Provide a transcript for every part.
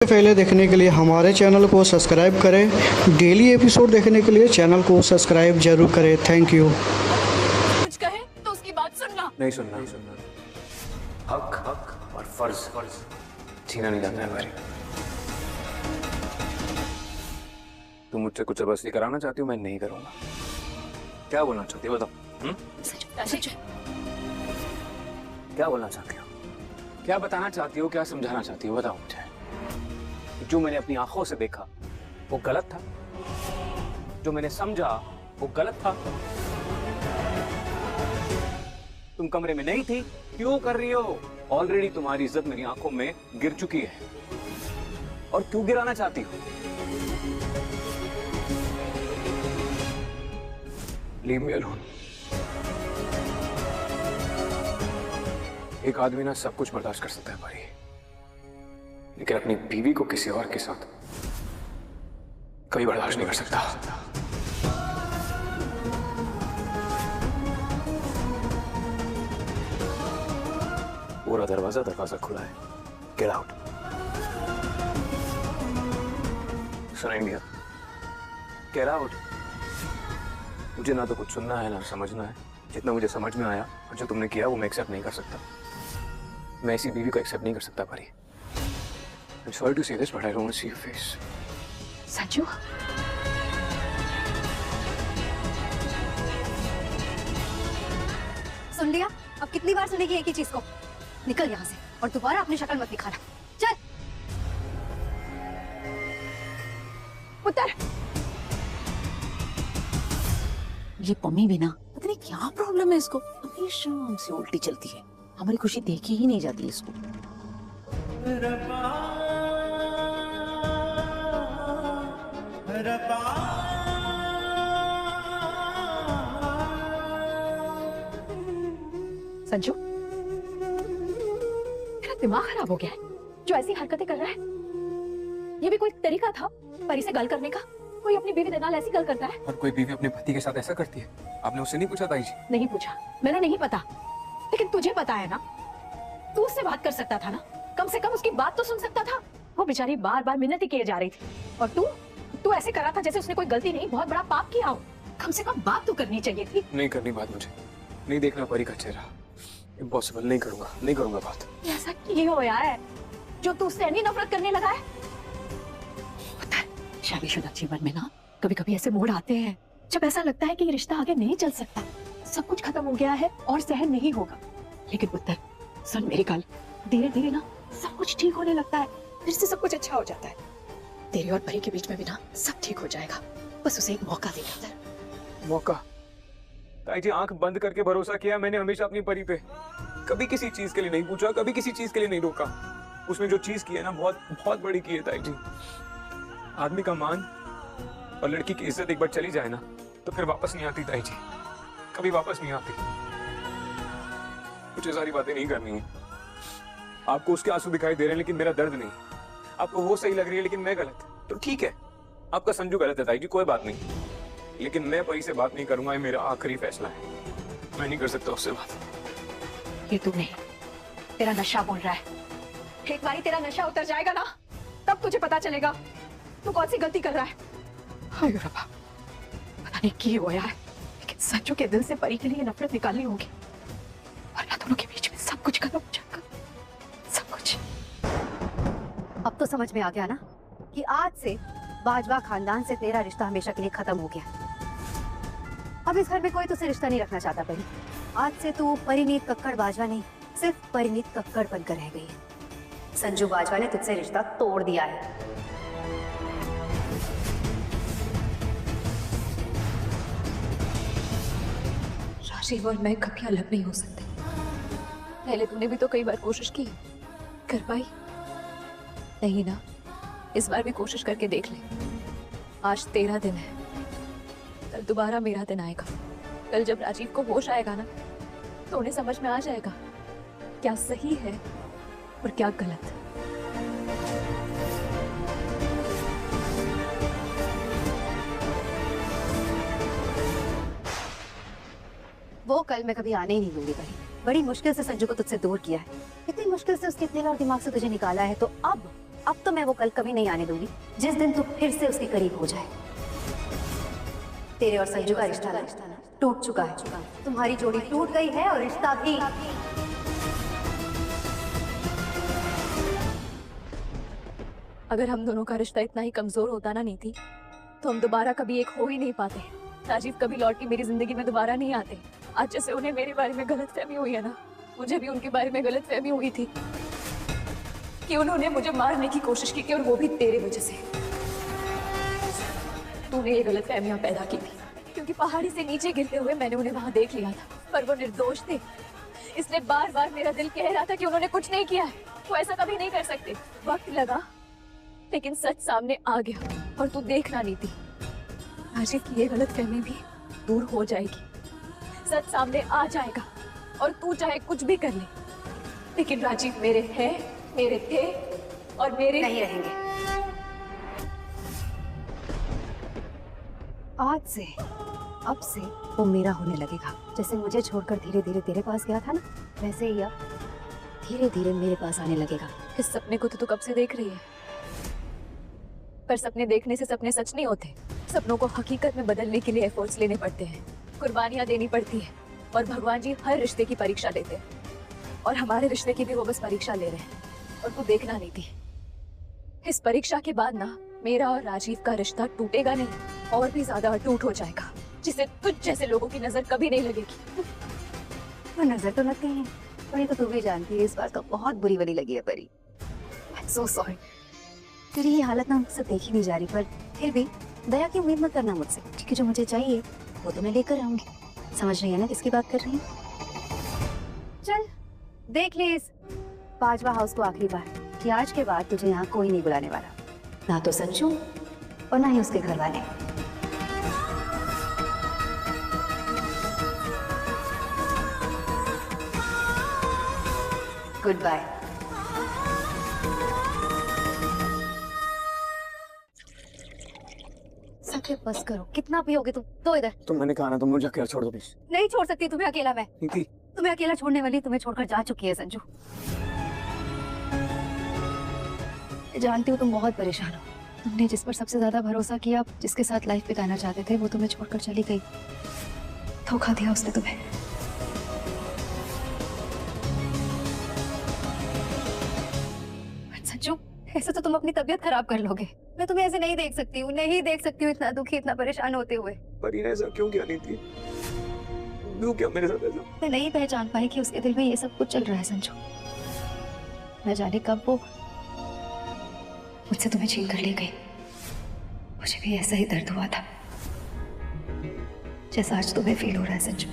पहले देखने के लिए हमारे चैनल को सब्सक्राइब करें। डेली एपिसोड देखने के लिए चैनल को सब्सक्राइब जरूर करें। Thank you. कुछ कहे तो उसकी बात सुनना। नहीं सुनना। हक और फर्ज छीना नहीं जाता है भाई। तुम मुझसे कुछ जबरदस्ती कराना चाहती हो, मैं नहीं करूंगा। क्या बोलना चाहती हो बताओ? सच क्या बोलना चाहती हो? क्या बताना चाहती हो? क्या समझाना चाहती हो? बताओ मुझे। जो मैंने अपनी आंखों से देखा वो गलत था, जो मैंने समझा वो गलत था। तुम कमरे में नहीं थी, क्यों कर रही हो? ऑलरेडी तुम्हारी इज्जत मेरी आंखों में गिर चुकी है, और क्यों गिराना चाहती हो? Leave me alone. एक आदमी ना सब कुछ बर्दाश्त कर सकता है भाई, लेकिन अपनी बीवी को किसी और के साथ कभी बर्दाश्त नहीं कर सकता। पूरा दरवाजा खुला है। Get out. सुनाई दिया? Get out. मुझे ना तो कुछ सुनना है ना समझना है। जितना मुझे समझ में आया और जो तुमने किया वो मैं एक्सेप्ट नहीं कर सकता। मैं ऐसी बीवी को एक्सेप्ट नहीं कर सकता परी। I'm sorry to say this, but I don't want to see your face. Sanju, सुन लिया? अब कितनी बार सुनेगी एक ही चीज को? निकल यहाँ से और दोबारा अपनी शक्ल मत दिखाना। चल। उतर। ये पम्मी भी ना, पता नहीं क्या प्रॉब्लम है इसको, हमेशा हमसे उल्टी चलती है। हमारी खुशी देखी ही नहीं जाती इसको। संजू, तेरा दिमाग खराब हो गया है जो ऐसी हरकतें कर रहा है। ये भी कोई तरीका था परी से गल करने का? कोई अपनी बीवी के नाल ऐसी गल करता है? और कोई बीवी अपने पति के साथ ऐसा करती है? आपने उससे नहीं पूछा ताई जी? नहीं पूछा, मैंने नहीं पता, लेकिन तुझे पता है ना, तू उससे बात कर सकता था ना, कम से कम उसकी बात तो सुन सकता था। वो बेचारी बार बार मिन्नतें किए जा रही थी, और तू ऐसे करा था जैसे उसने कोई गलती नहीं, बहुत बड़ा पाप किया हो। कम से कम बात तो करनी चाहिए थी। नहीं करनी बात, मुझे नहीं देखना परी का चेहरा। इम्पॉसिबल, नहीं करूंगा बात। ऐसा क्यों होया है जो तू उससे इतनी नफरत करने लगा है? शादीशुदा जीवन में ना कभी कभी ऐसे मोड़ आते हैं जब ऐसा लगता है कि ये रिश्ता आगे नहीं चल सकता, सब कुछ खत्म हो गया है और सहन नहीं होगा। लेकिन पुत्र सुन मेरी गल, धीरे धीरे ना सब कुछ ठीक होने लगता है, फिर से सब कुछ अच्छा हो जाता है। तेरे और परी के बीच में भी ना सब ठीक हो जाएगा, बस उसे एक मौका दे पुत्र। मौका? ताई जी, आंख बंद करके भरोसा किया मैंने हमेशा अपनी परी पे। कभी किसी चीज के लिए नहीं पूछा, कभी किसी चीज के लिए नहीं रोका। उसने जो चीज की है ना बहुत बड़ी की है ताई जी। आदमी का मान और लड़की की इज्जत एक बार चली जाए ना तो फिर वापस नहीं आती ताई जी, कभी वापस नहीं आती। मुझे सारी बातें नहीं करनी है। आपको उसके आंसू दिखाई दे रहे हैं लेकिन मेरा दर्द नहीं। आपको वो सही लग रही है लेकिन मैं गलत, तो ठीक है, आपका संजू गलत है ताई जी, कोई बात नहीं। लेकिन मैं परी से बात नहीं करूंगा, ये मेरा आखिरी फैसला है। मैं नहीं कर सकता उससे बात। ये तू नहीं, तेरा नशा बोल रहा है। एक बारी तेरा नशा उतर जाएगा ना, तब तुझे पता चलेगा तू कौन सी गलती कर रहा है। हाय रब्बा, पता नहीं क्या हुआ है, लेकिन संजू के दिल से परी के लिए नफरत निकालनी होगी, वरना दोनों के बीच में सब कुछ खत्म हो जाएगा, सब कुछ। अब तो समझ में आ गया ना कि आज से बाजवा खानदान से तेरा रिश्ता हमेशा के लिए खत्म हो गया। अब इस घर में कोई तुझसे रिश्ता नहीं रखना चाहता परी। आज से तू परिणीत कक्कड़ बाजवा नहीं, सिर्फ परिणीत कक्कड़ बनकर रह गई है। संजू बाजवा ने तुझसे रिश्ता तोड़ दिया है। राजीव और मैं कभी अलग नहीं हो सकते। पहले तूने भी तो कई बार कोशिश की, कर पाई नहीं ना? इस बार भी कोशिश करके देख ले। आज तेरा दिन है, कल दोबारा मेरा दिन आएगा। कल जब राजीव को होश आएगा ना तो उन्हें समझ में आ जाएगा क्या सही है और क्या गलत। वो कल मैं कभी आने ही नहीं दूंगी परी। बड़ी मुश्किल से संजू को तुझसे दूर किया है, इतनी मुश्किल से उसके दिल और दिमाग से तुझे निकाला है, तो अब अब तो मैं वो कल कभी नहीं आने दूंगी जिस दिन तू फिर से उसके करीब हो जाए। तेरे और संजू का रिश्ता टूट चुका है। तुम्हारी जोड़ी टूट गई है और रिश्ता भी। अगर हम दोनों का रिश्ता इतना ही कमजोर होता ना नीति, तो हम दोबारा कभी एक हो ही नहीं पाते। राजीव कभी लौट के मेरी जिंदगी में दोबारा नहीं आते। आज जैसे उन्हें मेरे बारे में गलतफहमी हुई है ना, मुझे भी उनके बारे में गलतफहमी हुई थी कि उन्होंने मुझे मारने की कोशिश की थी, और वो भी तेरे वजह से। तूने ये गलतफहमियां पैदा की थी क्योंकि पहाड़ी से नीचे गिरते हुए मैंने उन्हें वहां देख लिया था, पर वो निर्दोष थे। इसलिए बार बार मेरा दिल कह रहा था कि उन्होंने कुछ नहीं किया है, वो ऐसा कभी नहीं कर सकते। वक्त लगा लेकिन सच सामने आ गया, और तू देखना नीति, राजीव की ये गलतफहमी भी दूर हो जाएगी। सच सामने आ जाएगा और तू चाहे कुछ भी कर ले, लेकिन राजीव मेरे हैं, मेरे थे और मेरे नहीं रहेंगे। आज से, अब से वो मेरा होने लगेगा। जैसे मुझे छोड़कर धीरे धीरे तेरे पास गया था ना, वैसे ही अब धीरे धीरे मेरे पास आने लगेगा। इस सपने को तो तू कब से देख रही है, पर सपने देखने से सपने सच नहीं होते। सपनों को हकीकत में बदलने के लिए एफर्ट्स लेने पड़ते हैं, कुर्बानियां देनी पड़ती है, और भगवान जी हर रिश्ते की परीक्षा लेते हैं, और हमारे रिश्ते की भी वो बस परीक्षा ले रहे हैं। और तू देखना नीति, इस परीक्षा के बाद ना मेरा और राजीव का रिश्ता टूटेगा नहीं, और भी ज्यादा अटूट हो जाएगा, जिसे तुझ जैसे लोगों की नजर कभी नहीं लगेगी। वो नजर तो लगती है, पर ये तो तू भी जानती है, इस बार तो बहुत बुरी वाली लगी है परी। सो सॉरी, तेरी ये हालत ना मुझसे देखी नहीं जा रही, पर फिर भी दया की उम्मीद मत करना मुझसे, क्योंकि जो मुझे चाहिए वो तो मैं लेकर आऊंगी। समझ रही है ना किसकी बात कर रही हूँ? चल देख ले इस बाजवा हाउस को आखिरी बार, कि आज के बाद तुझे यहाँ कोई नहीं बुलाने वाला, ना तो संजू और ना ही उसके घर वाले। Good bye. सत्य बस करो, कितना पियोगे तुम? दो इधर। तो मैंने कहा ना, तुम मुझे अकेला छोड़ दो प्लीज। नहीं छोड़ सकती तुम्हें अकेला मैं। नीति, तुम्हें अकेला छोड़ने वाली तुम्हें छोड़कर जा चुकी है संजू। मैं जानती हूँ तुम बहुत परेशान हो। तुमने जिस पर सबसे ज्यादा भरोसा किया, जिसके साथ लाइफ बिताना चाहते थे, वो तुम्हें छोड़कर चली गई। धोखा दिया उसने तुम्हें। संजू, ऐसे तो तुम अपनी तबीयत खराब कर लोगे। मैं तुम्हें ऐसे नहीं देख सकती हूँ, नहीं देख सकती हूँ इतना दुखी, इतना परेशान होते हुए। पर ये ऐसा क्यों किया नीति? क्यों क्या मेरे साथ ऐसा? मैं नहीं पहचान पाई कि उसके दिल में ये सब कुछ चल रहा है संजू। न जाने कब वो मुझसे तुम्हें छीन कर ले गई। मुझे भी ऐसा ही दर्द हुआ था जैसा आज तुम्हें फील हो रहा है संजू।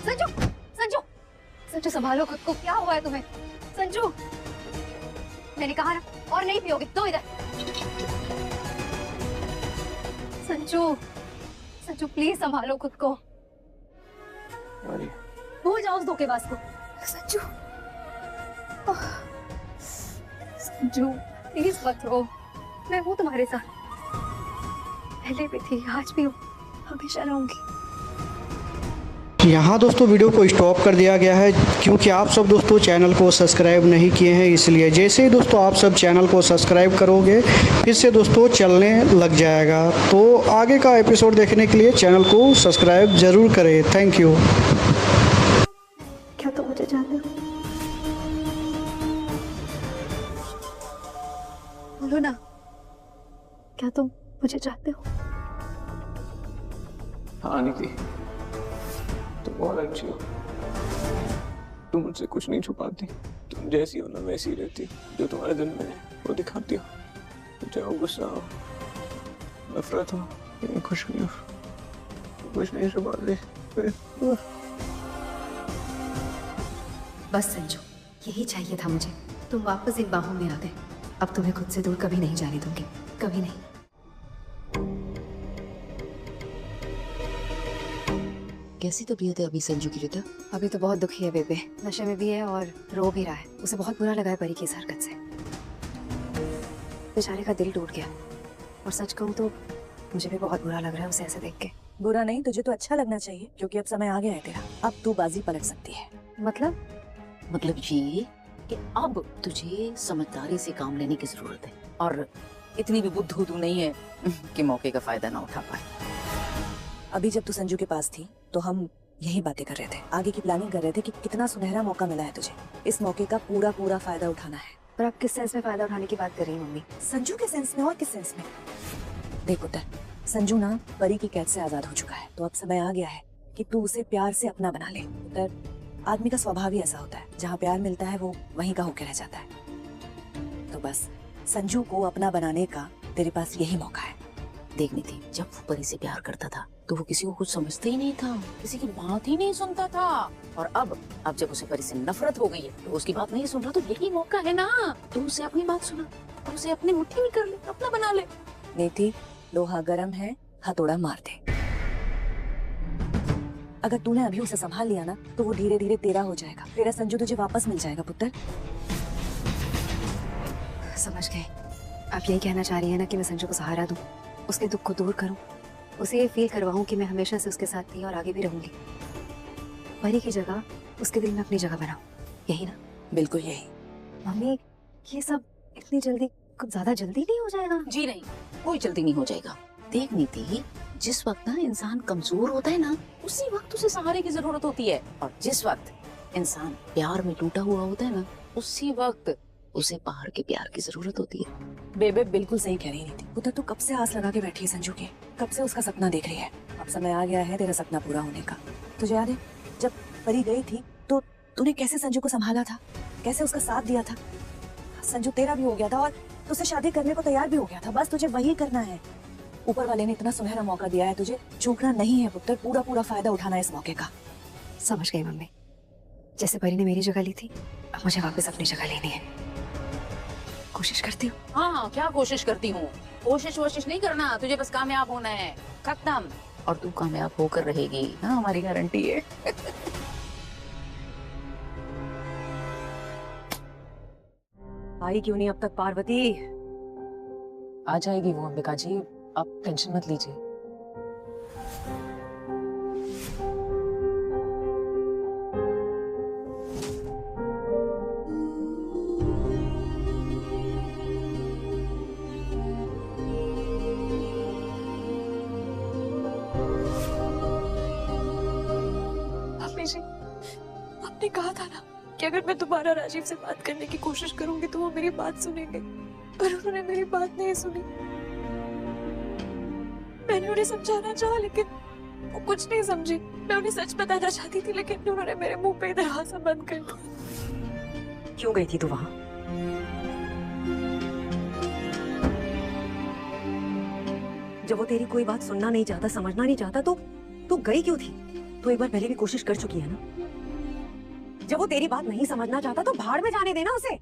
संजू, संजू, संजू संभालो खुद को। क्या हुआ है तुम्हें? संजू, मैंने कहा ना, और नहीं पियोगे, दो इधर। संजू, संजू प्लीज संभालो खुद को। भूल जाओ उस धोखेबाज को। संजू, संजू प्लीज मत रो, मैं हूँ तुम्हारे साथ। पहले भी थी, आज भी हूँ, हमेशा रहूंगी। यहाँ दोस्तों वीडियो को स्टॉप कर दिया गया है क्योंकि आप सब दोस्तों चैनल को सब्सक्राइब नहीं किए हैं, इसलिए जैसे ही दोस्तों आप सब चैनल को सब्सक्राइब करोगे फिर से दोस्तों चलने लग जाएगा। तो आगे का एपिसोड देखने के लिए चैनल को सब्सक्राइब ज़रूर करें। Thank you. क्या तुम मुझे जानते हो? बोलो ना, क्या तुम मुझे जानते हो? हाँ नीति, तुम बहुत अच्छी हो। तुम मुझसे कुछ नहीं छुपाती। तुम जैसी हो ना वैसी रहती हो। जो तुम्हारे दिल में है वो दिखाती हो। चाहे वो गुस्सा हो, नफरत हो, या खुशी हो, कुछ नहीं छुपाती। बस संजू, यही चाहिए था मुझे। तुम वापस इन बाहों में आ गए। अब तुम्हें खुद से दूर कभी नहीं जाने दूंगी, कभी नहीं। कैसी तबीयत है अभी संजू की रिता? अभी तो बहुत दुखी है बेबे, नशे में भी है और रो भी रहा है। उसे बहुत बुरा लगा है परी की इस हरकत से। बेचारे का दिल टूट गया, और सच कहूँ तो मुझे भी बहुत बुरा लग रहा है उसे ऐसे देख के। बुरा नहीं, तुझे तो अच्छा लगना चाहिए, क्योंकि अब समय आ गया है तेरा। अब तू बाजी पलट सकती है। मतलब ये कि अब तुझे समझदारी से काम लेने की जरूरत है और इतनी भी बुद्धू तू नहीं है कि मौके का फायदा ना उठा पाए। अभी जब तू संजू के पास थी तो हम यही बातें कर रहे थे, आगे की प्लानिंग कर रहे थे कि कितना सुनहरा मौका मिला है तुझे, इस मौके का पूरा पूरा फायदा उठाना है। पर आप किस सेंस में फायदा उठाने की बात कर रही हैं मम्मी? संजू के सेंस में और किस सेंस में? देख पुत्र, संजू ना परी की कैद से आजाद हो चुका है, तो अब समय आ गया है कि तू उसे प्यार से अपना बना ले। पुत्र, आदमी का स्वभाव ही ऐसा होता है, जहाँ प्यार मिलता है वो वहीं का होकर रह जाता है। तो बस संजू को अपना बनाने का तेरे पास यही मौका है। देखनी थी जब वो परी से प्यार करता था तो वो किसी को कुछ समझता ही नहीं था, किसी की बात ही नहीं सुनता था। और अब जब उसे परी से नफरत हो गई है तो उसकी बात नहीं सुन रहा, तो यही मौका है ना, तू उसे अपनी बात सुना और उसे अपनी मुट्ठी में कर ले, अपना बना ले। नीति, लोहा गर्म है, हथौड़ा मार दे। अगर तूने अभी उसे संभाल लिया ना तो वो धीरे धीरे तेरा हो जाएगा, तेरा संजू तुझे वापस मिल जाएगा पुत्र। समझ गए, आप यही कहना चाह रही है ना कि मैं संजू को सहारा दूं, उसके दुख को दूर करूं, उसे ये फील करवाऊं कि मैं हमेशा से उसके साथ थी और आगे भी रहूंगी। परी की जगह उसके दिल में अपनी जगह बनाऊं, यही ना? बिल्कुल यही। मम्मी, ये सब इतनी जल्दी, कुछ ज्यादा जल्दी नहीं हो जाएगा? जी नहीं, कोई जल्दी नहीं हो जाएगा। देख नीति, जिस वक्त ना इंसान कमजोर होता है ना, उसी वक्त उसे सहारे की जरूरत होती है, और जिस वक्त इंसान प्यार में टूटा हुआ होता है ना, उसी वक्त उसे बाहर के प्यार की जरूरत होती है। बेबे बिल्कुल सही कह रही थी पुत्र, तू कब से आस लगा के बैठी है संजू के, कब से उसका सपना देख रही है। अब समय आ गया है तेरा सपना पूरा होने का। तुझे याद है जब परी गई थी तो तूने कैसे संजू को संभाला था, कैसे उसका साथ दिया था। संजू तेरा भी हो गया था और तुझसे शादी करने को तैयार भी हो गया था, बस तुझे वही करना है। ऊपर वाले ने इतना सुनहरा मौका दिया है तुझे, चूकना नहीं है पुत्र, पूरा पूरा फायदा उठाना है इस मौके का। समझ गई मम्मी, जैसे परी ने मेरी जगह ली थी, अब मुझे वापस अपनी जगह लेनी है। कोशिश करती हूँ। हाँ, क्या कोशिश करती हूँ? कोशिश नहीं करना, तुझे बस कामयाब होना है, खत्म। और तू कामयाब होकर रहेगी, हाँ, हमारी गारंटी है। आई क्यों नहीं अब तक पार्वती? आ जाएगी वो अंबिका जी, आप टेंशन मत लीजिए। आपने कहा था ना कि अगर मैं दोबारा राजीव से बात करने की कोशिश करूंगी तो वो मेरी बात सुनेंगे, पर उन्होंने मेरी बात नहीं सुनी। मैंने उन्हें समझाना चाहा लेकिन वो कुछ नहीं समझी। मैं उन्हें सच बताना चाहती थी लेकिन उन्होंने मेरे मुंह पे दरवाजा बंद कर दिया। क्यों गई थी तू वहां? जब वो तेरी कोई बात सुनना नहीं चाहता, समझना नहीं चाहता, तो तू गई क्यों थी? तू एक बार पहले भी कोशिश कर चुकी है ना। जब वो तेरी बात नहीं समझना चाहता तो भाड़ में जाने देना उसे।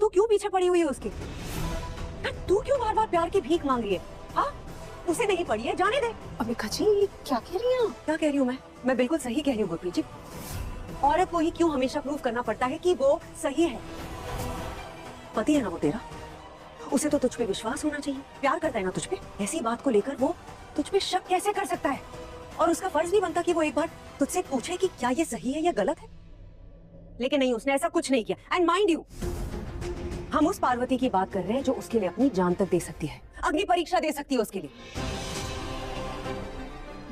तू क्यों पीछे पड़ी हुई है उसके? तू क्यों बार बार प्यार की भीख मांग रही है? हाँ, उसे नहीं पड़ी है, जाने दे। अंबिका जी, क्या कह रही हैं? क्या कह रही हूँ मैं बिल्कुल सही कह रही हूँ गुरप्रीत जी। औरत को ही क्यों हमेशा प्रूव करना पड़ता है कि वो सही है? पति है ना वो तेरा, उसे तो तुझ पे विश्वास होना चाहिए, प्यार करता है ना तुझ पे। ऐसी बात को लेकर वो तुझ पे शक कैसे कर सकता है? और उसका फर्ज नहीं बनता कि वो एक बार तुझसे पूछे कि क्या ये सही है या गलत है? लेकिन नहीं, उसने ऐसा कुछ नहीं किया। एंड माइंड यू, हम उस पार्वती की बात कर रहे हैं जो उसके लिए अपनी जान तक दे सकती है, अग्नि परीक्षा दे सकती है उसके लिए।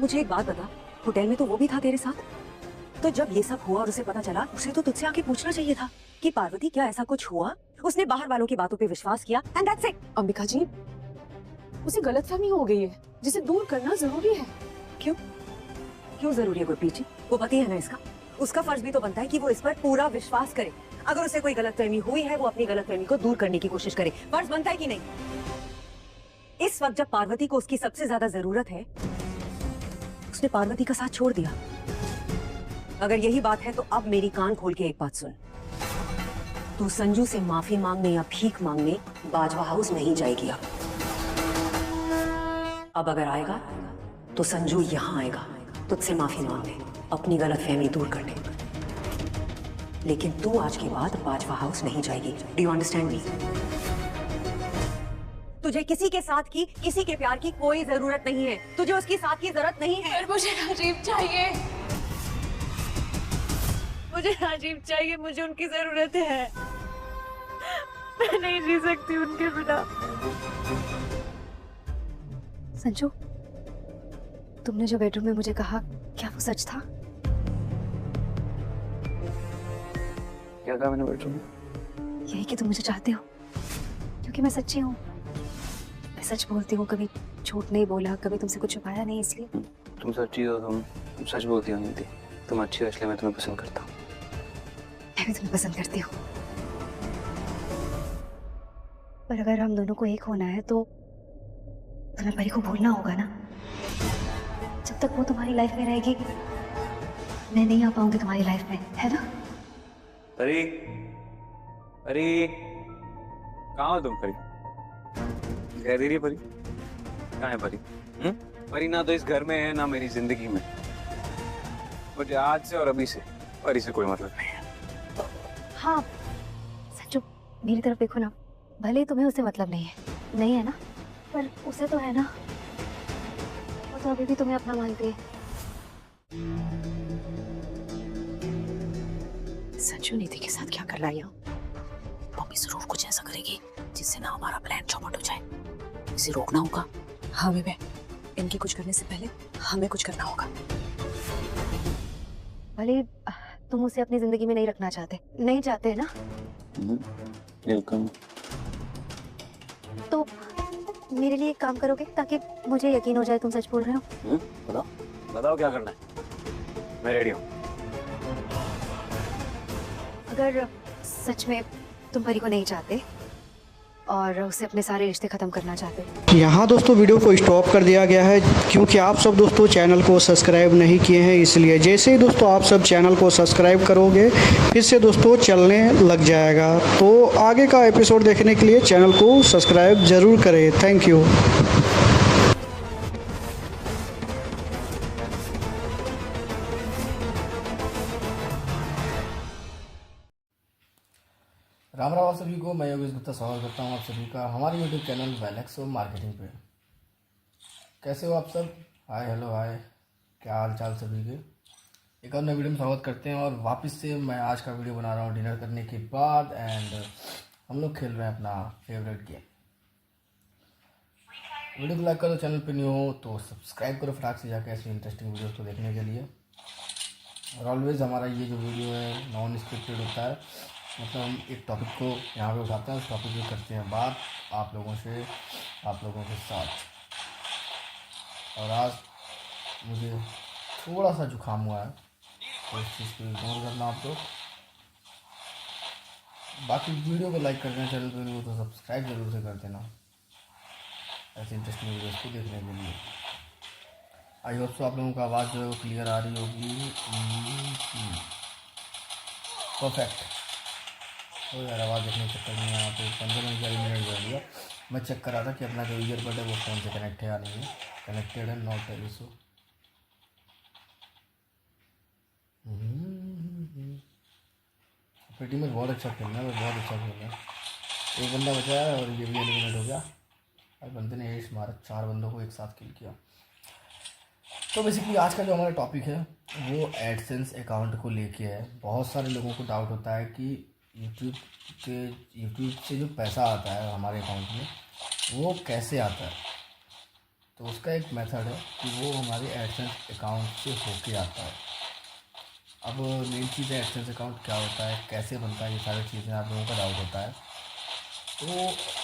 मुझे एक बात बता, होटल में तो वो भी था तेरे साथ, तो जब ये सब हुआ और उसे पता चला, उसे तो तुझसे आके पूछना चाहिए था कि पार्वती क्या ऐसा कुछ हुआ? उसने बाहर वालों की बातों पे विश्वास किया एंड दैट्स इट। अंबिका जी, उसे गलतफहमी हो गई है जिसे दूर करना जरूरी है। क्यों क्यों जरूरी है गुरप्रीत जी? वो पति है ना इसका, उसका फर्ज भी तो बनता है कि वो इस पर पूरा विश्वास करे। अगर उसे कोई गलतफहमी हुई है, वो अपनी गलतफहमी को दूर करने की कोशिश करे। फर्ज बनता है कि नहीं? इस वक्त जब पार्वती को उसकी सबसे ज्यादा जरूरत है, उसने पार्वती का साथ छोड़ दिया। अगर यही बात है तो अब मेरी कान खोल के एक बात सुन, तू संजू से माफी मांगने या भीख मांगने बाजवा हाउस नहीं जाएगी। अब अगर आएगा तो संजू यहाँ आएगा तुझसे माफी मांगने, अपनी गलतफहमी दूर करने। लेकिन तू आज के बाद बाजवा हाउस नहीं जाएगी। Do you understand me? तुझे किसी के साथ की, किसी के प्यार की कोई जरूरत नहीं है। तुझे उसकी साथ की जरूरत नहीं है। पर मुझे राजीव चाहिए। मुझे राजीव चाहिए, मुझे उनकी जरूरत है। मैं नहीं जी सकती उनके बिना। संजू, तुमने जो बेडरूम में मुझे कहा, क्या वो सच था? क्या कहा मैंने बेडरूम में? यही कि तुम मुझे चाहते हो, क्योंकि मैं सच्ची हूँ। मैं सच बोलती हूँ, कभी झूठ नहीं बोला, कभी तुमसे कुछ छुपाया नहीं, इसलिए। तुम सच्ची हो, तुम सच बोलती हो हिंदी। तुम अच्छी हो इसलिए मैं तुम्हें पसंद करता हूँ। मैं भी तुम्हें पसंद करती हूँ, पर अगर हम दोनों को एक होना है तो तुम्हें परी को भूलना होगा ना। जब तक वो तुम्हारी लाइफ में रहेगी, मैं नहीं आ पाऊंगी तुम्हारी लाइफ में, है ना? परी, परी, कहाँ हो तुम परी? दिखाई दे रही है परी? कहाँ है परी? परी ना तो इस घर में है ना मेरी जिंदगी में। मुझे आज से और अभी से परी से कोई मतलब नहीं है। हाँ संजू, मेरी तरफ देखो ना, भले ही तुम्हें उससे मतलब नहीं है ना, पर उसे तो है ना। वो तो अभी भी तुम्हें अपना मानती है। संजू निधि के साथ क्या कर रहा है? मम्मी जरूर कुछ ऐसा करेगी जिससे ना हमारा प्लान चौपट हो जाए। इसे रोकना होगा। हाँ बेबे, इनके कुछ करने से पहले हमें कुछ करना होगा। भले ही तुम उसे अपनी जिंदगी में नहीं रखना नहीं चाहते है ना, वेलकम। तो मेरे लिए एक काम करोगे ताकि मुझे यकीन हो जाए तुम सच बोल रहे हो? बताओ बताओ क्या करना है, मैं रेडी हूँ। अगर सच में तुम परी को नहीं चाहते और उसे अपने सारे रिश्ते खत्म करना चाहते। यहाँ दोस्तों वीडियो को स्टॉप कर दिया गया है क्योंकि आप सब दोस्तों चैनल को सब्सक्राइब नहीं किए हैं, इसलिए जैसे ही दोस्तों आप सब चैनल को सब्सक्राइब करोगे फिर से दोस्तों चलने लग जाएगा। तो आगे का एपिसोड देखने के लिए चैनल को सब्सक्राइब ज़रूर करें। Thank you. राम राम आप सभी को। मैं योगेश गुप्ता स्वागत करता हूँ आप सभी का हमारे यूट्यूब चैनल वेलेक्स मार्केटिंग पे। कैसे हो आप सब? हाय, हेलो, हाय, क्या हाल चाल सभी के? एक और नए वीडियो में स्वागत करते हैं और वापस से मैं आज का वीडियो बना रहा हूँ डिनर करने के बाद। एंड हम लोग खेल रहे हैं अपना फेवरेट गेम। वीडियो को लाइक करो, चैनल पे न्यू हो तो सब्सक्राइब करो फटाक से जाकर ऐसी इंटरेस्टिंग वीडियोज़ को देखने के लिए। और ऑलवेज़ हमारा ये जो वीडियो है नॉन स्क्रिप्टेड होता है, मतलब हम एक टॉपिक को यहाँ पे उठाते हैं, उस टॉपिक पे करते हैं बात आप लोगों के साथ। और आज मुझे थोड़ा सा जुकाम हुआ है तो इस चीज़ को इग्नोर करना आप लोग। बाकी वीडियो को लाइक कर देना, चैनल पर नहीं हो तो सब्सक्राइब जरूर से कर देना ऐसे इंटरेस्टिंग वीडियोज़ को देखने के लिए। आई होप सो आप लोगों का आवाज़ जो है वो क्लियर आ रही होगी। परफेक्ट। तो यार आवाज़ देखने के चक्कर में यहाँ पे 15 मिनट गया। मैं चेक कर रहा था कि अपना जो ईयरबड है वो फ़ोन से कनेक्ट है या नहीं है। कनेक्टेड है, नॉट है इशू। पेटी में बहुत अच्छा खेलना है, बहुत अच्छा खेलना है। एक बंदा बचा है और ये भी एलिमिनेट हो गया। और बंदे ने एश मारा, 4 बंदों को एक साथ किल किया। तो बेसिकली आज का जो हमारा टॉपिक है वो एडसेंस अकाउंट को लेके है। बहुत सारे लोगों को डाउट होता है कि यूट्यूब से जो पैसा आता है हमारे अकाउंट में वो कैसे आता है। तो उसका एक मेथड है कि वो हमारे एडसेंस अकाउंट से होके आता है। अब मेन चीज़ है एडसेंस अकाउंट क्या होता है, कैसे बनता है, ये सारी चीज़ें आप लोगों का डाउट होता है। तो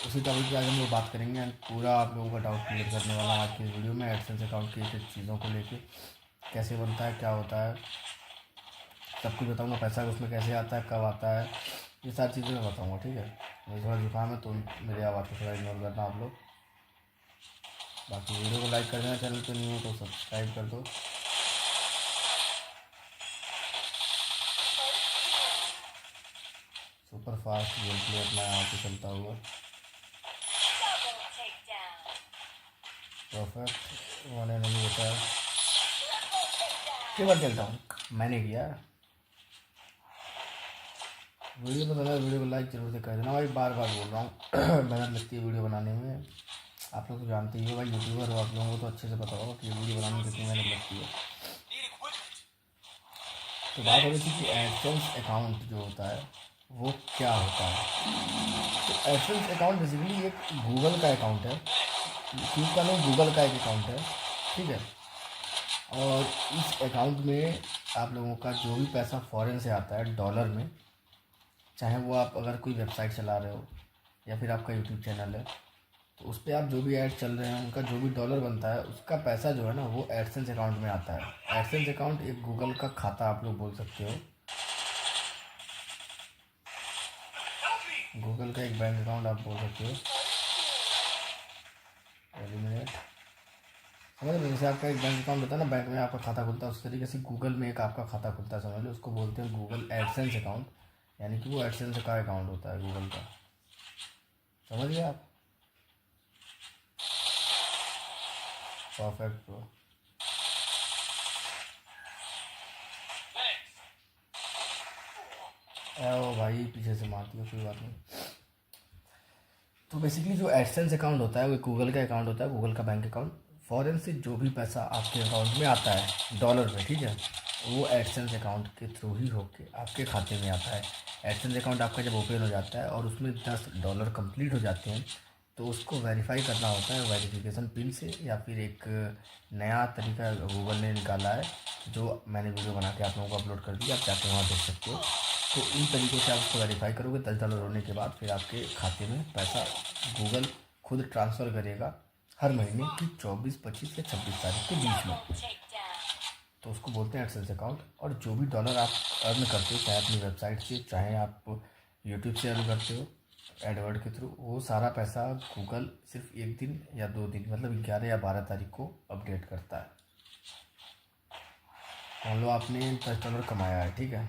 उसी टॉपिक पे आज हम लोग बात करेंगे एंड पूरा आप लोगों का डाउट क्लियर करने वाला आज की वीडियो में। एडसेंस अकाउंट की एक चीज़ों को लेके कैसे बनता है, क्या होता है, सब कुछ बताऊंगा। पैसा उसमें कैसे आता है, कब आता है, ये सारी चीज़ें मैं बताऊंगा, ठीक है। मुझे थोड़ा जुकाम है तो मेरी आवाज़ को थोड़ा इग्नोर करना आप लोग। बाकी वीडियो को लाइक कर देना, चैनल पर नहीं हो तो सब्सक्राइब कर दो। सुपर फास्ट गेम प्ले अपना यहाँ पे चलता हुआ। परफेक्ट। मैंने नहीं बताया कई बार खेलता हूँ, मैंने किया। वीडियो पसंद है वीडियो को लाइक जरूर से कर देना भाई, बार बार बोल रहा हूँ। मेहनत लगती है वीडियो बनाने में, आप लोग तो जानते ही हो भाई, यूट्यूबर हो आप लोगों को तो अच्छे से पता होगा कि वीडियो बनाने में कितनी मेहनत लगती है। तो बात हो रही थी कि एडसेंस अकाउंट जो होता है वो क्या होता है। तो एडसेंस अकाउंट बेसिकली एक गूगल का अकाउंट है, यूट्यूब का नहीं, गूगल का एक अकाउंट है, ठीक है। और इस अकाउंट में आप लोगों का जो भी पैसा फॉरेन से आता है डॉलर में, चाहे वो आप अगर कोई वेबसाइट चला रहे हो या फिर आपका यूट्यूब चैनल है, तो उस पर आप जो भी ऐड चल रहे हैं उनका जो भी डॉलर बनता है उसका पैसा जो है ना वो एडसेंस अकाउंट में आता है। एडसेंस अकाउंट एक गूगल का खाता आप लोग बोल सकते हो, गूगल का एक बैंक अकाउंट आप बोल सकते हो। एलिमिनेट, समझ लो जैसे आपका एक बैंक अकाउंट होता है ना, बैंक में आपका खाता खुलता है, उस तरीके से गूगल में एक आपका खाता खुलता है, समझ लो। उसको बोलते हैं गूगल एडसेंस अकाउंट, यानी कि वो एडसेंस का अकाउंट होता है गूगल का, समझ गए आप। Perfect bro. ओ भाई पीछे से मार दिया, कोई बात नहीं। तो बेसिकली जो एडसेंस अकाउंट होता है वो गूगल का अकाउंट होता है, गूगल का बैंक अकाउंट। फॉरेन से जो भी पैसा आपके अकाउंट में आता है डॉलर में, ठीक है, वो एडसेंस अकाउंट के थ्रू ही होके आपके खाते में आता है। एडसेंस अकाउंट आपका जब ओपन हो जाता है और उसमें $10 कंप्लीट हो जाते हैं तो उसको वेरीफाई करना होता है वेरिफिकेशन पिन से, या फिर एक नया तरीका गूगल ने निकाला है जो मैंने वीडियो बना के आप लोगों को अपलोड कर दिया, आप जाके वहाँ देख सकते हो। तो इन तरीक़ों से आप उसको वेरीफाई करोगे, $10 होने के बाद फिर आपके खाते में पैसा गूगल खुद ट्रांसफ़र करेगा हर महीने की 24, 25 या 26 तारीख के बीच में। तो उसको बोलते हैं एडसेंस अकाउंट। और जो भी डॉलर आप अर्न करते हो, चाहे अपनी वेबसाइट से, चाहे आप यूट्यूब से अर्न करते हो एडवर्ड के थ्रू, वो सारा पैसा गूगल सिर्फ 1 दिन या 2 दिन, मतलब 11 या 12 तारीख को अपडेट करता है। मान लो आपने $10 कमाया है, ठीक है,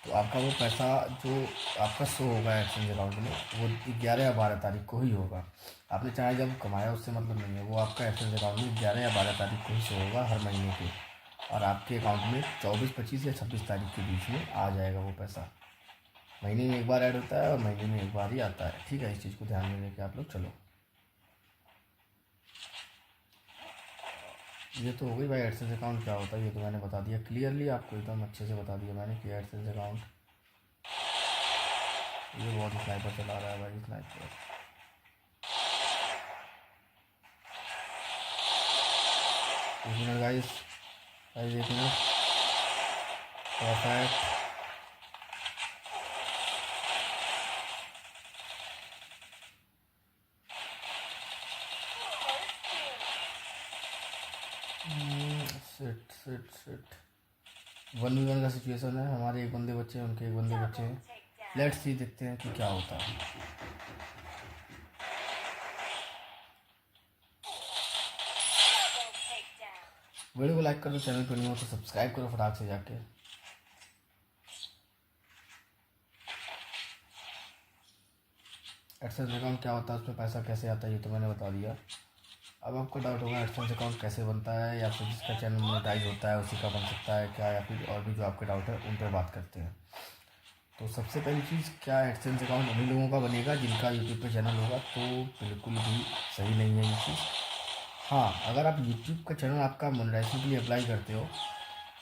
तो आपका वो पैसा जो आपका शो होगा एडसेंस अकाउंट में वो 11 या 12 तारीख को ही होगा। आपने चाहे जब कमाया उससे मतलब नहीं है, वो आपका एडसेंस अकाउंट में 11 या 12 तारीख को ही शो होगा हर महीने के, और आपके अकाउंट में 24, 25 या 26 तारीख के बीच में आ जाएगा वो पैसा। महीने में एक बार ऐड होता है और महीने में एक बार ही आता है, ठीक है। इस चीज़ को ध्यान में लेके आप लोग चलो। ये तो हो गई भाई एडसेंस अकाउंट क्या होता है, ये तो मैंने बता दिया क्लियरली आपको, एकदम अच्छे से बता दिया मैंने कि एडसेंस अकाउंट। ये बहुत स्नाइपर चला रहा है भाई, स्नाइपर। एक मिनट गाइस, एक मिनट। परफेक्ट। सिट 1v1 का सिचुएशन है, हमारे एक बंदे बच्चे हैं, उनके एक बंदे बच्चे हैं। लेट्स सी, देखते हैं कि क्या होता है। वीडियो को लाइक करो, चैनल पर नहीं हो तो सब्सक्राइब करो फटाक से जाके। एडसेंस अकाउंट क्या होता है, उसमें पैसा कैसे आता है, ये तो मैंने बता दिया। अब आपको डाउट होगा एडसेंस अकाउंट कैसे बनता है, या फिर जिसका चैनल मोनेटाइज होता है उसी का बन सकता है क्या, या फिर और भी जो आपके डाउट है उन पर बात करते हैं। तो सबसे पहली चीज़, क्या एडसेंस अकाउंट उन्हीं लोगों का बनेगा जिनका यूट्यूब पे चैनल होगा, तो बिल्कुल भी सही नहीं है ये चीज़। हाँ, अगर आप यूट्यूब का चैनल आपका मोनेटाइजेशन के लिए अप्लाई करते हो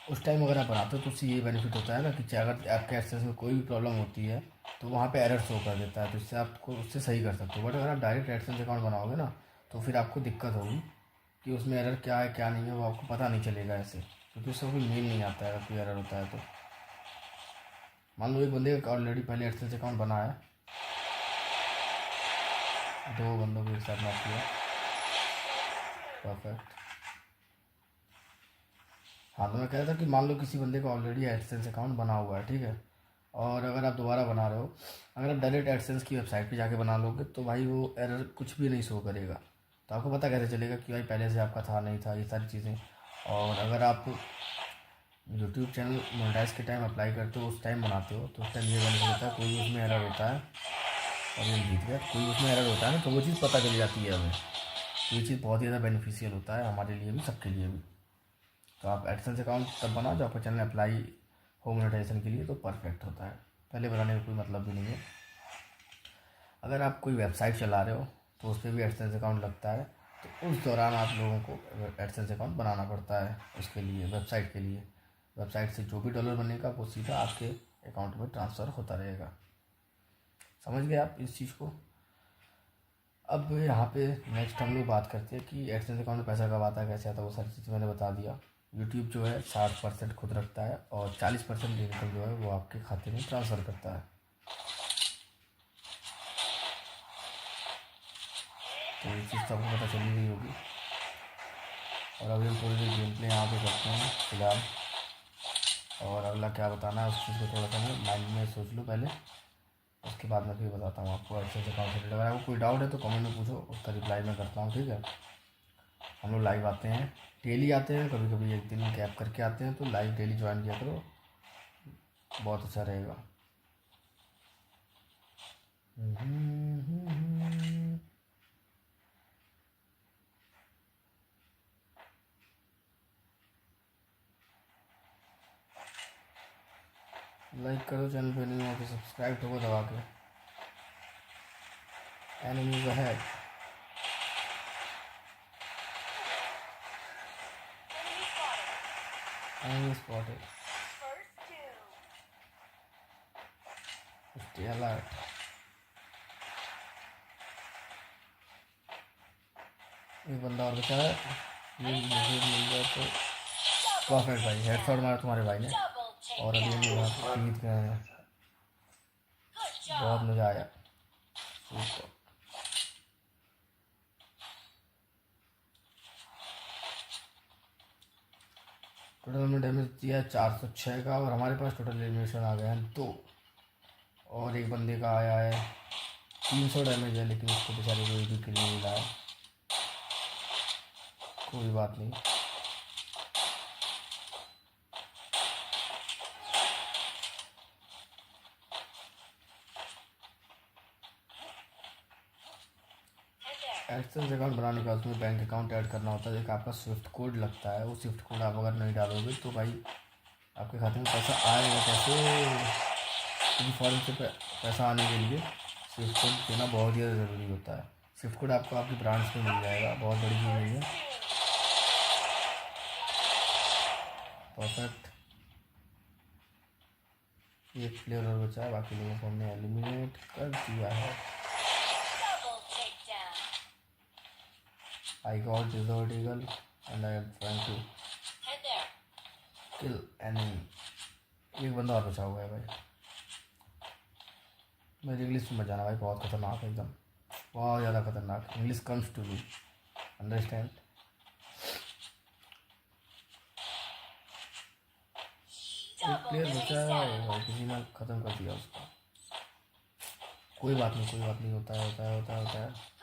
उस टाइम अगर आप बनाते हो तो उससे ये बेनिफिट होता है ना कि अगर आपके एडसेंस में कोई भी प्रॉब्लम होती है तो वहाँ पे एरर शो कर देता है, तो इससे आपको उससे सही कर सकते हो। बट अगर आप डायरेक्ट एडसेंस अकाउंट बनाओगे ना तो फिर आपको दिक्कत होगी कि उसमें एरर क्या है क्या नहीं है वो आपको पता नहीं चलेगा ऐसे, क्योंकि उससे कोई मेल नहीं आता है अगर कोई एरर होता है तो। मान लो एक बंदे का ऑलरेडी पहले एडसेंस अकाउंट बना है, 2 बंदों को एक साथ मैच किया, परफेक्ट। हाँ, तो मैं कह रहा था कि मान लो किसी बंदे का ऑलरेडी एडसेंस अकाउंट बना हुआ है, ठीक है, और अगर आप दोबारा बना रहे हो, अगर आप डायरेक्ट एडसेंस की वेबसाइट पे जाके बना लोगे तो भाई वो एरर कुछ भी नहीं शो करेगा। तो आपको पता कैसे चलेगा कि भाई पहले से आपका था नहीं था, ये सारी चीज़ें। और अगर आप यूट्यूब चैनल मोनेटाइज के टाइम अप्लाई करते हो, उस टाइम बनाते हो, तो उस टाइम ये बेनिफिट होता है, कोई उसमें एरर होता है और ये जीत गया, कोई उसमें एरर होता है ना, तो वो चीज़ पता चल जाती है हमें। ये चीज़ बहुत ही ज़्यादा बेनिफिशियल होता है हमारे लिए भी, सबके लिए भी। तो आप एडसेंस अकाउंट तब बनाओ जब आपका चैनल अप्लाई हो मोनेटाइजेशन के लिए, तो परफेक्ट होता है। पहले बनाने का कोई मतलब भी नहीं है। अगर आप कोई वेबसाइट चला रहे हो तो उस पर भी एडसेंस अकाउंट लगता है, तो उस दौरान आप लोगों को एडसेंस अकाउंट बनाना पड़ता है उसके लिए, वेबसाइट के लिए। वेबसाइट से जो भी डॉलर बनेगा वो सीधा आपके अकाउंट में ट्रांसफ़र होता रहेगा। समझ गए आप इस चीज़ को। अब यहाँ पे नेक्स्ट हम लोग बात करते हैं कि एडसेंस अकाउंट में पैसा कब आता है, कैसे आता है, वो सारी चीज़ मैंने बता दिया। यूट्यूब जो है 60% खुद रखता है और 40% इनकम जो है वो आपके खाते में ट्रांसफ़र करता है। तो ये चीज़ तो आपको पता चली गई होगी। और अभी हम थोड़ी देर गेम प्ले यहाँ पे करते हैं फिलहाल, और अगला क्या बताना है उस चीज़ को थोड़ा सा माइंड में सोच लो पहले, उसके बाद मैं फिर बताता हूँ आपको एडसेंस अकाउंट से रिलेटेड। अगर आपको कोई डाउट है तो कमेंट में पूछो, उसका रिप्लाई मैं करता हूँ, ठीक है। हम लोग लाइव आते हैं, डेली आते हैं, कभी कभी एक दिन गैप करके आते हैं, तो लाइव डेली ज्वाइन किया करो, बहुत अच्छा रहेगा। लाइक करो, चैनल पे नहीं हो तो सब्सक्राइब करो दबा के। Enemies ahead, enemy spotted, stay alert। एक बंदा और बचा है, ये मुझे मिल जाए तो परफेक्ट भाई, हेडशॉट मारा तुम्हारे भाई ने। और अभी हम लोग जीत गए हैं, बहुत मज़ा आया। सुपर। टोटल हमने डैमेज दिया 406 का, और हमारे पास टोटल एलिमिनेशन आ गए हैं 2, और एक बंदे का आया है 300 डैमेज है, लेकिन उसको बेचारे को भी किल नहीं मिला है। कोई बात नहीं, एडसेंस अकाउंट बनाने के बाद उसमें बैंक अकाउंट ऐड करना होता है। एक आपका स्विफ्ट कोड लगता है, वो स्विफ्ट कोड आप अगर नहीं डालोगे तो भाई आपके खाते में पैसा आएगा कैसे, क्योंकि फॉरेन से पैसा आने के लिए स्विफ्ट कोड देना बहुत ज़्यादा ज़रूरी होता है। स्विफ्ट कोड आपको आपकी ब्रांच में मिल जाएगा, बहुत बड़ी चीज़ नहीं है। परफेक्ट, एक प्लेयर और बचा है, बाकी लोगों को हमने एलिमिनेट कर दिया है। I got Desert Eagle and I am trying to kill enemy। एक बंदा और बचा हुआ है भाई। मेरी इंग्लिश में जाना भाई, बहुत खतरनाक है एकदम, बहुत ज़्यादा खतरनाक। English comes to me, understand. एक प्लेयर बचा है और किसी ने ख़त्म कर दिया उसको। कोई बात नहीं, कोई बात नहीं, होता है, होता है, होता है, होता है।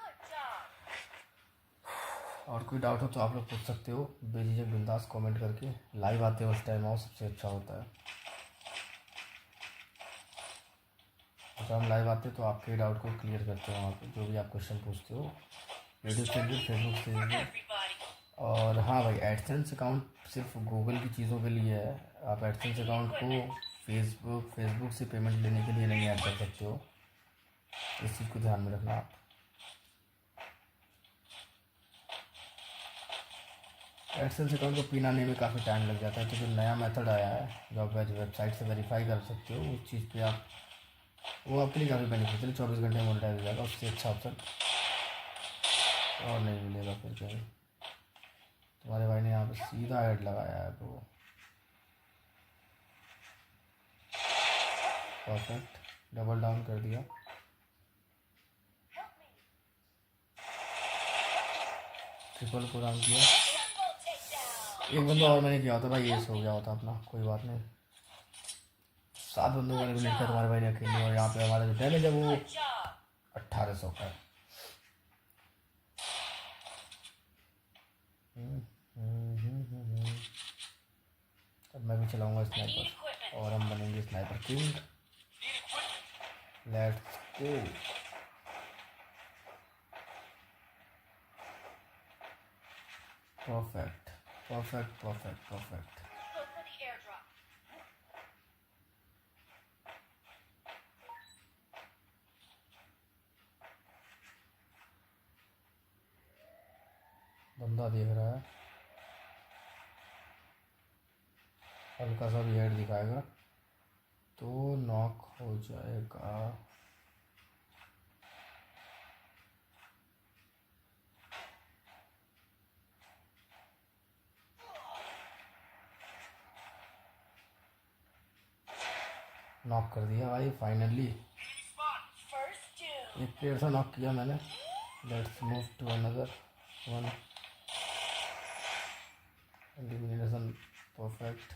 और कोई डाउट हो तो आप लोग पूछ सकते हो बेझिझक बिंदास कमेंट करके। लाइव आते हो उस टाइम आओ, सबसे अच्छा होता है। जब हम लाइव आते हैं तो आपके डाउट को क्लियर करते हैं वहाँ पे, जो भी आप क्वेश्चन पूछते हो, वीडियो से भी, फेसबुक से भी। और हाँ भाई, एडसेंस अकाउंट सिर्फ गूगल की चीज़ों के लिए है। आप एडसेंस अकाउंट को फेसबुक से पेमेंट लेने के लिए नहीं ऐड कर सकते हो, इस चीज़ को ध्यान में रखना आप। एडसेंस अकाउंट को पिन आने में काफ़ी टाइम लग जाता है, तो जो नया मेथड आया है जो आप वेबसाइट से वेरीफाई कर सकते हो, उस चीज़ पे आप, वो आपके लिए काफ़ी बेनिफिशियल, 24 घंटे में मोनेटाइज हो जाएगा। उससे अच्छा ऑप्शन और नहीं मिलेगा फिर कहीं। तुम्हारे भाई ने यहाँ पे सीधा ऐड लगाया है, तो परफेक्ट, डबल डाउन कर दिया। ट्रिपल को डाउन किया। एक बंदा और मैंने किया होता भाई, ये सो गया होता अपना, कोई बात नहीं। 7 बंदों को एलिमिनेट किया तुम्हारे भाई ने अकेले, और यहाँ पे हमारा जो डैमेज है वो 1800 का है। अब मैं भी चलाऊंगा स्नाइपर और हम बनेंगे sniper king. Let's go. Perfect, perfect, perfect, perfect. बंदा देख रहा है, हल्का सा भी हेड दिखाएगा तो नॉक हो जाएगा। नॉक कर दिया भाई फाइनली। एक प्लेयर से नॉक किया मैंने। Let's move to another one. Elimination perfect.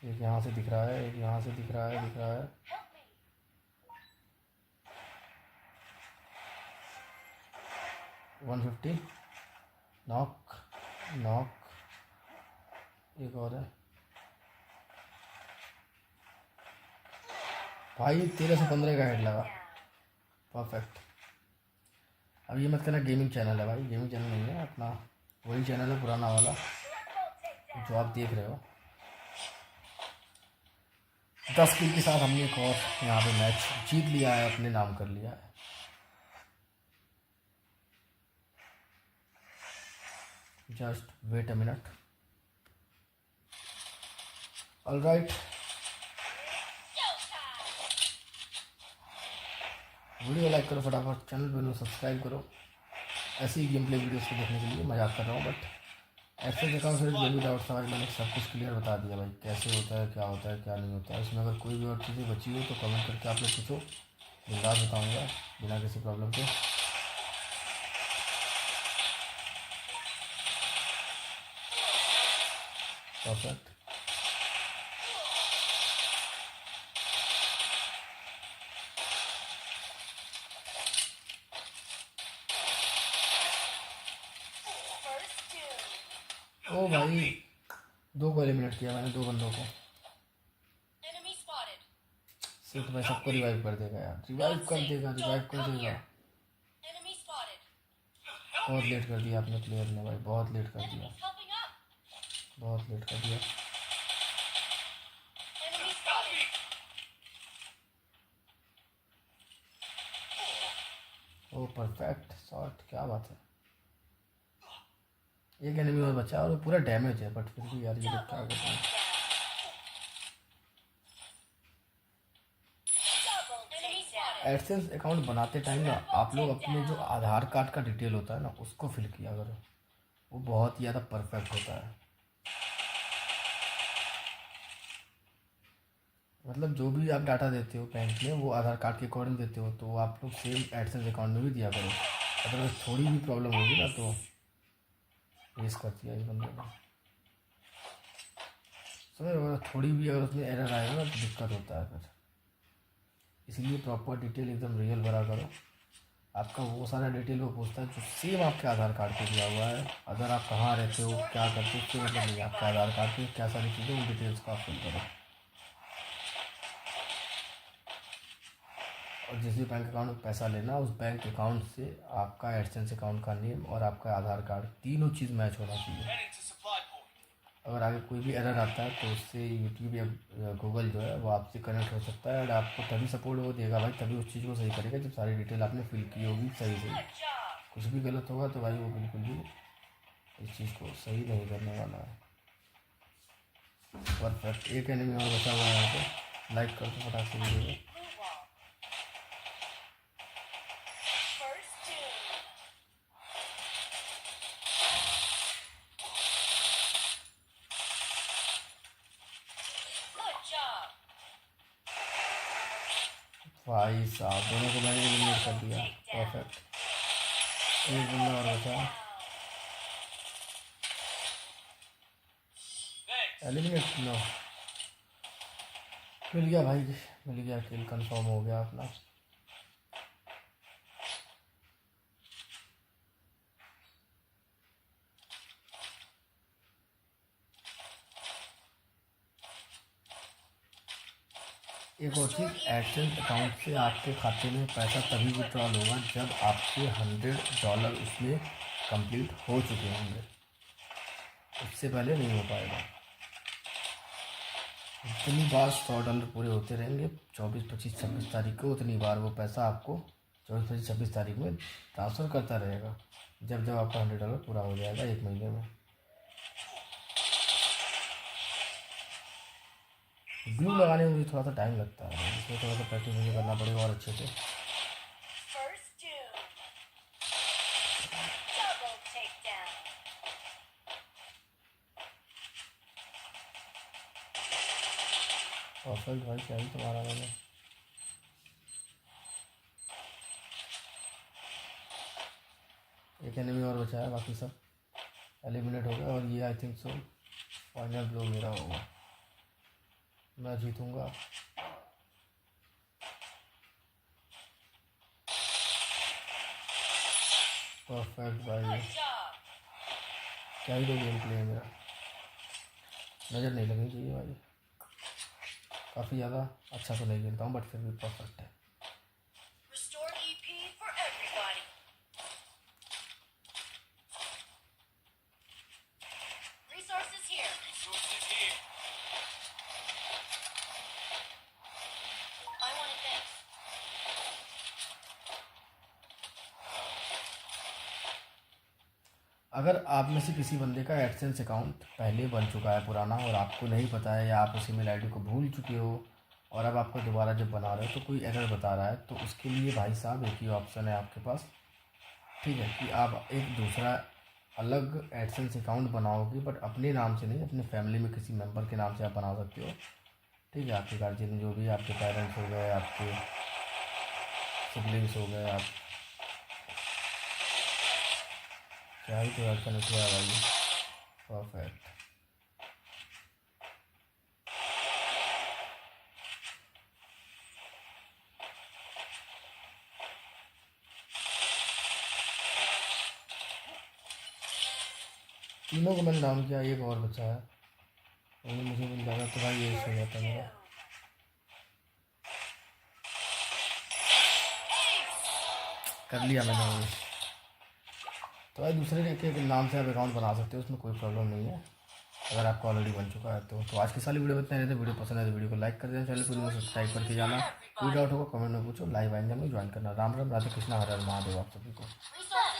एक यहाँ से दिख रहा है, एक यहाँ से दिख रहा है। 150 नॉक। एक और है भाई। 13 से 15 का हेड लगा। परफेक्ट। अब ये मत कहना गेमिंग चैनल है भाई, गेमिंग चैनल नहीं है अपना, वही चैनल है पुराना वाला जो आप देख रहे हो। 10 किल के साथ हमने एक और यहाँ पे मैच जीत लिया है, अपने नाम कर लिया है। Just wait a minute. Alright, video like करो फटाफट, चैनल पर सब्सक्राइब करो। ऐसी गेम प्ले वीडियोस को देखने के लिए मजाक कर रहा हूँ, बट ऐसे जगह से जो भी डाउट्स आज मैंने सब कुछ क्लियर बता दिया भाई, कैसे होता है, क्या होता है, क्या नहीं होता है। इसमें अगर कोई भी और चीज़ें बची हो तो कमेंट करके आप लोग पूछो, बिंदास बताऊँगा बिना किसी प्रॉब्लम के। परफेक्ट। ओ भाई, 2 को एलिमिनेट किया मैंने, 2 बंदों को। सिर्फ भाई सबको रिवाइव कर देगा यार, रिवाइव कर देगा। बहुत लेट कर दिया आपने प्लेयर ने भाई, बहुत लेट कर दिया। ओ परफेक्ट शॉट, क्या बात है। एक एनिमी और बचा और वो पूरा डैमेज है, बट फिर भी यार ये लोग क्या करते हैं। एडसेंस अकाउंट बनाते टाइम ना आप लोग अपने जो आधार कार्ड का डिटेल होता है ना उसको फिल किया करो, वो बहुत ही ज़्यादा परफेक्ट होता है। मतलब जो भी आप डाटा देते हो बैंक में वो आधार कार्ड के अकॉर्डिंग देते हो, तो आप लोग सेम एडसेंस अकाउंट में भी दिया करो। अगर थोड़ी भी प्रॉब्लम होगी ना तो फेस कर दिया इस बंदे ने, समझ। थोड़ी भी अगर उसमें एरर आएगा ना तो दिक्कत होता है फिर। इसलिए प्रॉपर डिटेल एकदम रियल भरा करो। आपका वो सारा डिटेल वो पूछता है जो सेम आपके आधार कार्ड पे दिया हुआ है। अगर आप कहाँ रहते हो, क्या करते हो, उससे मतलब नहीं, आपके आधार कार्ड पे क्या सारी चीज़ें उन डिटेल्स को आप फिल करो। और जिस भी बैंक अकाउंट में पैसा लेना, उस बैंक अकाउंट से आपका एडसेंस अकाउंट का नेम और आपका आधार कार्ड तीनों चीज़ मैच होना चाहिए। अगर आगे कोई भी एरर आता है तो उससे यूट्यूब या गूगल जो है वो आपसे कनेक्ट हो सकता है, और आपको तभी सपोर्ट वो देगा भाई, तभी उस चीज़ को सही करेगा जब सारी डिटेल आपने फिल की होगी सही। कुछ भी गलत होगा तो भाई वो बिल्कुल भी इस चीज़ को सही नहीं करने वाला है। परफेक्ट। एक एनिमी और बचा हुआ है यहाँ पे। लाइक कर दो फटाक से वीडियो को। भाई साहब दोनों को मैंने एलिमिनेट कर दिया। परफेक्ट। एक बंदा और बचा, एलिमिनेट। नो, मिल गया भाई, मिल गया, किल कंफर्म हो गया अपना। एक और चीज़, एडसेंस अकाउंट से आपके खाते में पैसा तभी विड्रॉल होगा जब आपके $100 उसमें कंप्लीट हो चुके होंगे, उससे पहले नहीं हो पाएगा। जितनी बार $100 पूरे होते रहेंगे 24, 25, 26 तारीख को, उतनी बार वो पैसा आपको 24, 25, 26 तारीख में ट्रांसफ़र करता रहेगा, जब आपका $100 पूरा हो जाएगा 1 महीने में। ग्लू लगाने में मुझे थोड़ा सा टाइम लगता है, इसमें थोड़ा सा प्रैक्टिस मुझे करना पड़ेगा और अच्छे से। First doom. Double takedown. Perfect भाई, क्या ही तुम्हारा मैंने। एक एनिमी और बचा है, बाकी सब एलिमिनेट हो गया और ये I think so final blow मेरा होगा, मैं जीतूंगा। परफेक्ट भाई, क्या ही तो गेम प्ले है मेरा, नज़र नहीं लगनी चाहिए भाई। काफ़ी ज़्यादा अच्छा तो नहीं खेलता हूँ बट फिर भी परफेक्ट है। Restore EP for everybody. Resources here. I want it thanks. अगर आप में से किसी बंदे का एडसेंस अकाउंट पहले बन चुका है पुराना और आपको नहीं पता है, या आप उस ईमेल आईडी को भूल चुके हो और अब आपको दोबारा जब बना रहे हो तो कोई एरर बता रहा है, तो उसके लिए भाई साहब एक ही ऑप्शन है आपके पास, ठीक है, कि आप एक दूसरा अलग एडसेंस अकाउंट बनाओगे बट अपने नाम से नहीं, अपने फैमिली में किसी मेंबर के नाम से आप बना सकते हो, ठीक है। आपके गार्जियन जो भी है, आपके पेरेंट्स हो गए, आपके सिबलिंग्स हो गए, आप क्या ही तो ऐड कनेक्ट हुआ भाई। परफेक्ट, तीनों को मैंने डाउन किया, एक और बचा है, और मुझे मिल जाएगा तो भाई ये हो जाता है मेरा। कर लिया मैंने वो। तो भाई दूसरे के नाम से आप अकाउंट बना सकते हो, उसमें कोई प्रॉब्लम नहीं है अगर आपका ऑलरेडी बन चुका है तो आज की सारी वीडियो इतने रहते। वीडियो पसंद है तो वीडियो को लाइक कर देना, चैनल को सब्सक्राइब करके जाना। कोई डाउट होगा कमेंट में पूछो, लाइव आएंगे हमें ज्वाइन करना। राम राम, राधे कृष्णा, हर हर महादेव आप सभी को। Resources